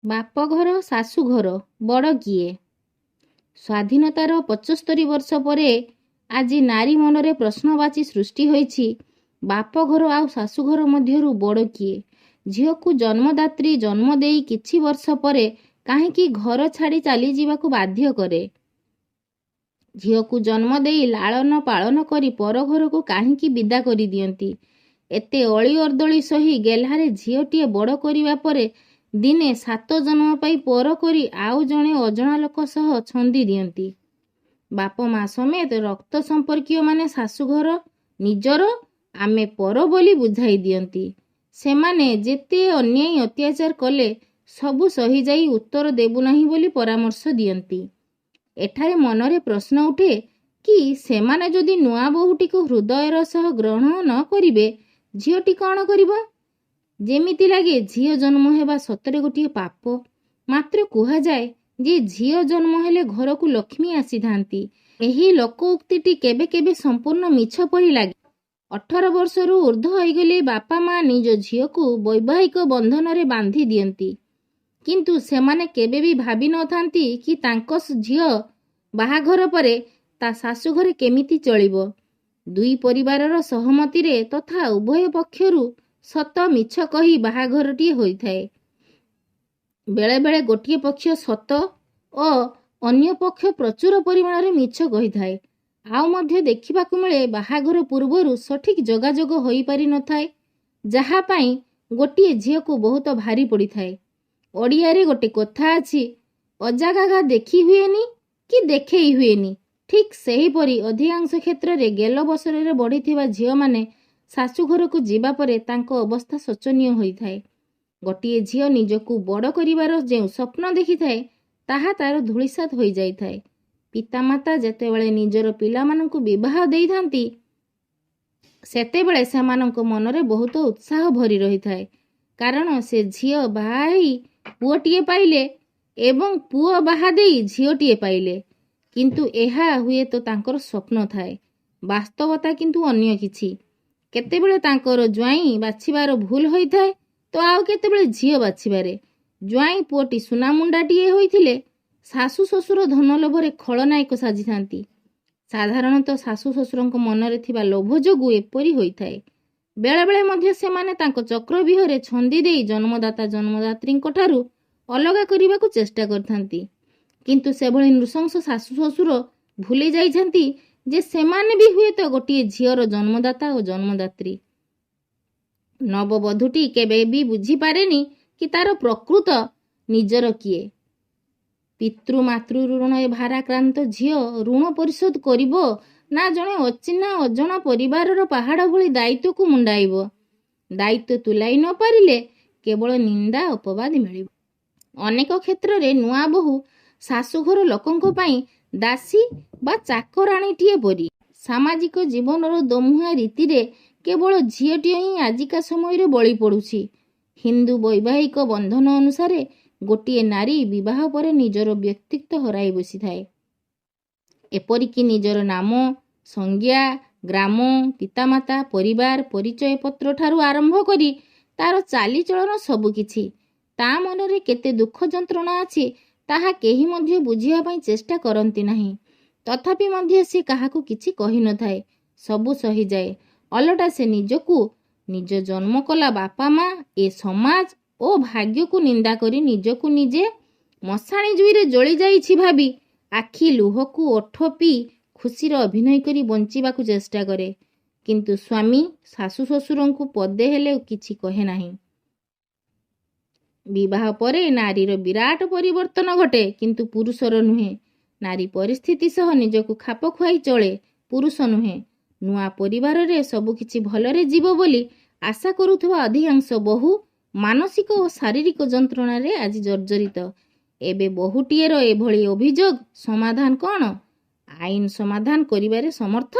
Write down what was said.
ବାପଘର ଶାଶୁଘର ବଡ଼ କିଏ? ସ୍ୱାଧୀନତାର 75 ବର୍ଷ ପରେ ଆଜି ନାରୀ ମନରେ ପ୍ରଶ୍ନବାଚୀ ସୃଷ୍ଟି ହୋଇଛି। ବାପଘର ଆଉ ଶାଶୁଘର ମଧ୍ୟରୁ ବଡ଼ କିଏ? ଝିଅକୁ ଜନ୍ମଦାତ୍ରୀ ଜନ୍ମ ଦେଇ କିଛି ବର୍ଷ ପରେ କାହିଁକି ଘର ଛାଡ଼ି ଚାଲିଯିବାକୁ ବାଧ୍ୟ କରେ? ଝିଅକୁ ଜନ୍ମ ଦେଇ ଲାଳନ ପାଳନ କରି ପର ଘରକୁ କାହିଁକି ବିଦା କରିଦିଅନ୍ତି? ଏତେ ଅଳି ଅର୍ଦ୍ଦଳି ସହି ଗେହ୍ଲାରେ ଝିଅଟିଏ ବଡ଼ କରିବା ପରେ ଦିନେ 7 ଜନ୍ମ ପାଇ ପର କରି ଆଉ ଜଣେ ଅଜଣା ଲୋକ ସହ ଛନ୍ଦି ଦିଅନ୍ତି। ବାପ ମା ସମେତ ରକ୍ତ ସମ୍ପର୍କୀୟମାନେ ଶାଶୁଘର ନିଜର, ଆମେ ପର ବୋଲି ବୁଝାଇ ଦିଅନ୍ତି। ସେମାନେ ଯେତେ ଅନ୍ୟାୟ ଅତ୍ୟାଚାର କଲେ ସବୁ ସହିଯାଇ ଉତ୍ତର ଦେବୁନାହିଁ ବୋଲି ପରାମର୍ଶ ଦିଅନ୍ତି। ଏଠାରେ ମନରେ ପ୍ରଶ୍ନ ଉଠେ କି ସେମାନେ ଯଦି ନୂଆ ବୋହୂଟିକୁ ହୃଦୟର ସହ ଗ୍ରହଣ ନ କରିବେ, ଝିଅଟି କ'ଣ କରିବ? ଯେମିତି ଲାଗେ ଝିଅ ଜନ୍ମ ହେବା ସତରେ ଗୋଟିଏ ପାପ। ମାତ୍ର କୁହାଯାଏ ଯେ ଝିଅ ଜନ୍ମ ହେଲେ ଘରକୁ ଲକ୍ଷ୍ମୀ ଆସିଥାନ୍ତି। ଏହି ଲୋକ ଉକ୍ତିଟି କେବେ କେବେ ସମ୍ପୂର୍ଣ୍ଣ ମିଛ ପରି ଲାଗେ। 18 ବର୍ଷରୁ ଉର୍ଦ୍ଧ୍ୱ ହୋଇଗଲେ ବାପା ମା ନିଜ ଝିଅକୁ ବୈବାହିକ ବନ୍ଧନରେ ବାନ୍ଧି ଦିଅନ୍ତି। କିନ୍ତୁ ସେମାନେ କେବେ ବି ଭାବି ନଥାନ୍ତି କି ତାଙ୍କ ଝିଅ ବାହାଘର ପରେ ତା ଶାଶୁଘରେ କେମିତି ଚଳିବ। ଦୁଇ ପରିବାରର ସହମତିରେ ତଥା ଉଭୟ ପକ୍ଷରୁ ସତ ମିଛ କହି ବାହାଘରଟିଏ ହୋଇଥାଏ। ବେଳେବେଳେ ଗୋଟିଏ ପକ୍ଷ ସତ ଓ ଅନ୍ୟ ପକ୍ଷ ପ୍ରଚୁର ପରିମାଣରେ ମିଛ କହିଥାଏ। ଆଉ ମଧ୍ୟ ଦେଖିବାକୁ ମିଳେ ବାହାଘର ପୂର୍ବରୁ ସଠିକ୍ ଯୋଗାଯୋଗ ହୋଇପାରି ନଥାଏ, ଯାହା ପାଇଁ ଗୋଟିଏ ଝିଅକୁ ବହୁତ ଭାରି ପଡ଼ିଥାଏ। ଓଡ଼ିଆରେ ଗୋଟେ କଥା ଅଛି, ଅଜାଗା ଦେଖି ହୁଏନି କି ଦେଖେଇ ହୁଏନି। ଠିକ୍ ସେହିପରି ଅଧିକାଂଶ କ୍ଷେତ୍ରରେ ଗେଲବସରରେ ବଢ଼ିଥିବା ଝିଅମାନେ ଶାଶୁଘରକୁ ଯିବା ପରେ ତାଙ୍କ ଅବସ୍ଥା ଶୋଚନୀୟ ହୋଇଥାଏ। ଗୋଟିଏ ଝିଅ ନିଜକୁ ବଡ଼ କରିବାର ଯେଉଁ ସ୍ୱପ୍ନ ଦେଖିଥାଏ, ତାହା ତାର ଧୂଳିସାତ୍ ହୋଇଯାଇଥାଏ। ପିତାମାତା ଯେତେବେଳେ ନିଜର ପିଲାମାନଙ୍କୁ ବିବାହ ଦେଇଥାନ୍ତି, ସେତେବେଳେ ସେମାନଙ୍କ ମନରେ ବହୁତ ଉତ୍ସାହ ଭରି ରହିଥାଏ। କାରଣ ସେ ଝିଅ ବାହା ହେଇ ପୁଅଟିଏ ପାଇଲେ ଏବଂ ପୁଅ ବାହା ଦେଇ ଝିଅଟିଏ ପାଇଲେ। କିନ୍ତୁ ଏହା ହୁଏତ ତାଙ୍କର ସ୍ୱପ୍ନ ଥାଏ, ବାସ୍ତବତା କିନ୍ତୁ ଅନ୍ୟ କିଛି। କେତେବେଳେ ତାଙ୍କର ଜ୍ୱାଇଁ ବାଛିବାର ଭୁଲ ହୋଇଥାଏ ତ ଆଉ କେତେବେଳେ ଝିଅ ବାଛିବାରେ। ଜ୍ୱାଇଁ ପୁଅଟି ସୁନାମୁଣ୍ଡାଟିଏ ହୋଇଥିଲେ ଶାଶୁ ଶ୍ୱଶୁର ଧନ ଲୋଭରେ ଖଳନାୟକ ସାଜିଥାନ୍ତି। ସାଧାରଣତଃ ଶାଶୁ ଶ୍ୱଶୁରଙ୍କ ମନରେ ଥିବା ଲୋଭ ଯୋଗୁଁ ଏପରି ହୋଇଥାଏ। ବେଳେବେଳେ ମଧ୍ୟ ସେମାନେ ତାଙ୍କ ଚକ୍ରବ୍ୟୁହରେ ଛନ୍ଦି ଦେଇ ଜନ୍ମଦାତା ଜନ୍ମଦାତ୍ରୀଙ୍କ ଠାରୁ ଅଲଗା କରିବାକୁ ଚେଷ୍ଟା କରିଥାନ୍ତି। କିନ୍ତୁ ସେଭଳି ନୃଶଂସ ଶାଶୁ ଶ୍ୱଶୁର ଭୁଲି ଯାଇଛନ୍ତି ଯେ ସେମାନେ ବି ହୁଏତ ଗୋଟିଏ ଝିଅର ଜନ୍ମଦାତା ଓ ଜନ୍ମଦାତ୍ରୀ। ନବବଧୂଟି କେବେ ବି ବୁଝିପାରେନି କି ତାର ପ୍ରକୃତ ନିଜର କିଏ। ପିତୃ ମାତୃ ଋଣରେ ଭାରାକ୍ରାନ୍ତ ଝିଅ ଋଣ ପରିଶୋଧ କରିବ ନା ଜଣେ ଅଚିହ୍ନା ଅଜଣା ପରିବାରର ପାହାଡ଼ ଭଳି ଦାୟିତ୍ୱକୁ ମୁଣ୍ଡାଇବ। ଦାୟିତ୍ୱ ତୁଲାଇ ନ ପାରିଲେ କେବଳ ନିନ୍ଦା ଅପବାଦ ମିଳିବ। ଅନେକ କ୍ଷେତ୍ରରେ ନୂଆ ବୋହୂ ଶାଶୁଘର ଲୋକଙ୍କ ପାଇଁ ଦାସୀ ବା ଚାକରାଣୀଟିଏ ପରି। ସାମାଜିକ ଜୀବନର ଦୋମୁହାଁ ରୀତିରେ କେବଳ ଝିଅଟିଏ ହିଁ ଆଜିକା ସମୟରେ ବଳି ପଡ଼ୁଛି। ହିନ୍ଦୁ ବୈବାହିକ ବନ୍ଧନ ଅନୁସାରେ ଗୋଟିଏ ନାରୀ ବିବାହ ପରେ ନିଜର ବ୍ୟକ୍ତିତ୍ୱ ହରାଇ ବସିଥାଏ। ଏପରିକି ନିଜର ନାମ, ସଂଜ୍ଞା, ଗ୍ରାମ, ପିତାମାତା, ପରିବାର, ପରିଚୟପତ୍ର ଠାରୁ ଆରମ୍ଭ କରି ତାର ଚାଲିଚଳନ ସବୁକିଛି। ତା ମନରେ କେତେ ଦୁଃଖ ଯନ୍ତ୍ରଣା ଅଛି ତାହା କେହି ମଧ୍ୟ ବୁଝିବା ପାଇଁ ଚେଷ୍ଟା କରନ୍ତି ନାହିଁ। ତଥାପି ମଧ୍ୟ ସେ କାହାକୁ କିଛି କହିନଥାଏ, ସବୁ ସହିଯାଏ। ଓଲଟା ସେ ନିଜକୁ, ନିଜ ଜନ୍ମ କଲା ବାପା ମା, ଏ ସମାଜ ଓ ଭାଗ୍ୟକୁ ନିନ୍ଦା କରି ନିଜକୁ ନିଜେ ମଶାଣି ଜୁଇରେ ଜଳି ଯାଇଛି ଭାବି ଆଖି ଲୁହକୁ ଓଠ ପିଇ ଖୁସିର ଅଭିନୟ କରି ବଞ୍ଚିବାକୁ ଚେଷ୍ଟା କରେ। କିନ୍ତୁ ସ୍ୱାମୀ ଶାଶୁ ଶ୍ୱଶୁରଙ୍କୁ ପଦେ ହେଲେ କିଛି କହେ ନାହିଁ। ବିବାହ ପରେ ନାରୀର ବିରାଟ ପରିବର୍ତ୍ତନ ଘଟେ, କିନ୍ତୁ ପୁରୁଷର ନୁହେଁ। ନାରୀ ପରିସ୍ଥିତି ସହ ନିଜକୁ ଖାପ ଖୁଆଇ ଚଳେ, ପୁରୁଷ ନୁହେଁ। ନୂଆ ପରିବାରରେ ସବୁକିଛି ଭଲରେ ଯିବ ବୋଲି ଆଶା କରୁଥିବା ଅଧିକାଂଶ ବୋହୂ ମାନସିକ ଓ ଶାରୀରିକ ଯନ୍ତ୍ରଣାରେ ଆଜି ଜର୍ଜରିତ। ଏବେ ବୋହୂଟିଏର ଏଭଳି ଅଭିଯୋଗ ସମାଧାନ କ'ଣ? ଆଇନ ସମାଧାନ କରିବାରେ ସମର୍ଥ?